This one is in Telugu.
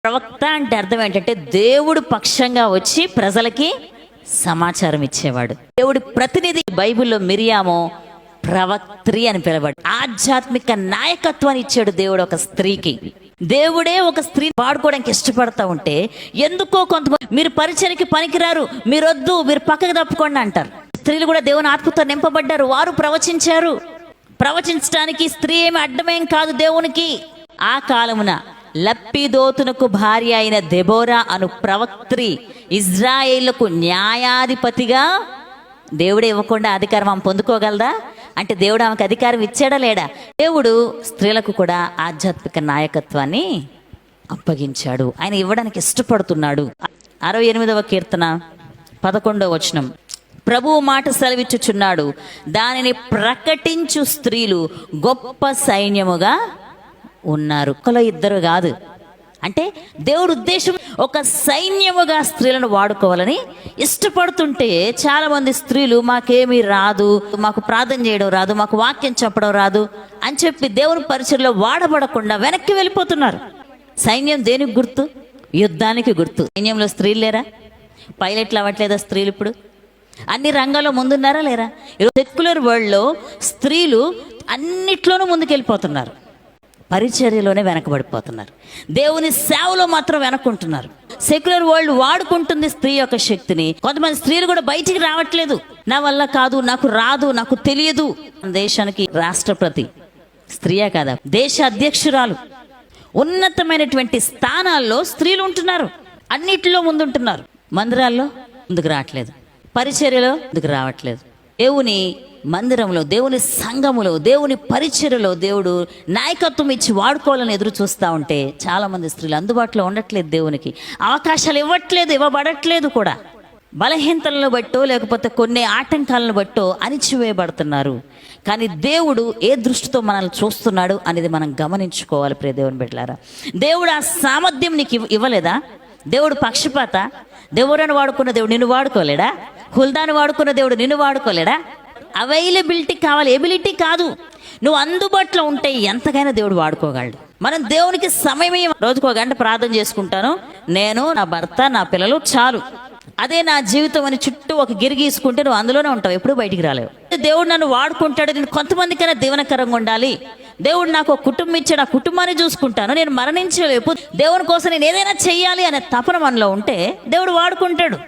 ప్రవక్త అంటే అర్థం ఏంటంటే దేవుడు పక్షంగా వచ్చి ప్రజలకి సమాచారం ఇచ్చేవాడు. దేవుడి ప్రతినిధి. బైబిల్లో మిరియాము ప్రవక్త్రి అని పిలవాడు. ఆధ్యాత్మిక నాయకత్వాన్ని ఇచ్చాడు దేవుడు ఒక స్త్రీకి. దేవుడే ఒక స్త్రీని వాడుకోవడానికి ఇష్టపడతా ఉంటే ఎందుకో కొంతమంది మీరు పరిచర్యకి పనికిరారు, మీరొద్దు, మీరు పక్కకు తప్పుకోండి అంటారు. స్త్రీలు కూడా దేవుని ఆత్మతో నింపబడ్డారు, వారు ప్రవచించారు. ప్రవచించడానికి స్త్రీ ఏమి అడ్డమేం కాదు దేవునికి. ఆ కాలమున లప్పిదోతునకు భార్య అయిన దెబోరా అను ప్రవక్త్రి ఇజ్రాయేళ్లకు న్యాయాధిపతిగా దేవుడే ఇవ్వకుండా అధికారం ఆమె పొందుకోగలదా? అంటే దేవుడు ఆమెకు అధికారం ఇచ్చాడా లేడా? దేవుడు స్త్రీలకు కూడా ఆధ్యాత్మిక నాయకత్వాన్ని అప్పగించాడు. ఆయన ఇవ్వడానికి ఇష్టపడుతున్నాడు. 68వ కీర్తన 11వ వచనం, ప్రభువు మాట సెలవిచ్చుచున్నాడు, దానిని ప్రకటించు స్త్రీలు గొప్ప సైన్యముగా ఉన్నారు. ఒకలో ఇద్దరు కాదు. అంటే దేవుడు ఉద్దేశం ఒక సైన్యముగా స్త్రీలను వాడుకోవాలని ఇష్టపడుతుంటే చాలా మంది స్త్రీలు మాకేమీ రాదు, మాకు ప్రార్థన చేయడం రాదు, మాకు వాక్యం చెప్పడం రాదు అని చెప్పి దేవుని పరిచర్లో వాడబడకుండా వెనక్కి వెళ్ళిపోతున్నారు. సైన్యం దేనికి గుర్తు? యుద్ధానికి గుర్తు. సైన్యంలో స్త్రీలు లేరా? పైలట్లు అవ్వట్లేదా స్త్రీలు? ఇప్పుడు అన్ని రంగాల్లో ముందున్నారా లేరా? ఈరోజు సెక్యులర్ వరల్డ్లో స్త్రీలు అన్నిట్లోనూ ముందుకెళ్ళిపోతున్నారు, పరిచర్యలోనే వెనకబడిపోతున్నారు. దేవుని సేవలో మాత్రం వెనక్కుంటున్నారు. సెక్యులర్ వరల్డ్ వాడుకుంటుంది స్త్రీ యొక్క శక్తిని. కొంతమంది స్త్రీలు కూడా బయటికి రావట్లేదు. నా వల్ల కాదు, నాకు రాదు, నాకు తెలియదు. దేశానికి రాష్ట్రపతి స్త్రీయే కాదా, దేశ అధ్యక్షురాలు, ఉన్నతమైనటువంటి స్థానాల్లో స్త్రీలు ఉంటున్నారు. అన్నిటిలో ముందుంటున్నారు. మందిరాల్లో ముందుకు రావట్లేదు, పరిచర్యలో ముందుకు రావట్లేదు. దేవుని మందిరంలో, దేవుని సంఘములో, దేవుని పరిచర్యలో దేవుడు నాయకత్వం ఇచ్చి వాడుకోవాలని ఎదురు చూస్తూ ఉంటే చాలా మంది స్త్రీలు అందుబాటులో ఉండట్లేదు. దేవునికి అవకాశాలు ఇవ్వబడట్లేదు కూడా. బలహీనతలను బట్టో లేకపోతే కొన్ని ఆటంకాలను బట్టో అణిచివేయబడుతున్నారు. కానీ దేవుడు ఏ దృష్టితో మనల్ని చూస్తున్నాడు అనేది మనం గమనించుకోవాలి. ప్రియ దేవుని బిడ్డలారా, దేవుడు ఆ సామర్థ్యం నీకు ఇవ్వలేదా? దేవుడు పక్షపాత? దేవుడని వాడుకున్న దేవుడు నిన్ను వాడుకోలేడా? హుల్దాను వాడుకున్న దేవుడు నిన్ను వాడుకోలేడా? అవైలబిలిటీ కావాలి, ఎబిలిటీ కాదు. నువ్వు అందుబాటులో ఉంటే ఎంతకైనా దేవుడు వాడుకోగలడు. మనం దేవునికి సమయం, రోజుకో గంట ప్రార్థన చేసుకుంటాను నేను, నా భర్త, నా పిల్లలు, చాలు, అదే నా జీవితం అని చుట్టూ ఒక గిరి గీసుకుంటే నువ్వు అందులోనే ఉంటావు, ఎప్పుడు బయటికి రాలేవు. దేవుడు నన్ను వాడుకుంటాడు, నేను కొంతమందికైనా దీవెనకరంగా ఉండాలి, దేవుడు నాకు ఒక కుటుంబం ఇచ్చాడు, ఆ కుటుంబాన్ని చూసుకుంటాను, నేను మరణించలేపు, దేవుని కోసం నేను ఏదైనా చెయ్యాలి అనే తపన మనలో ఉంటే దేవుడు వాడుకుంటాడు.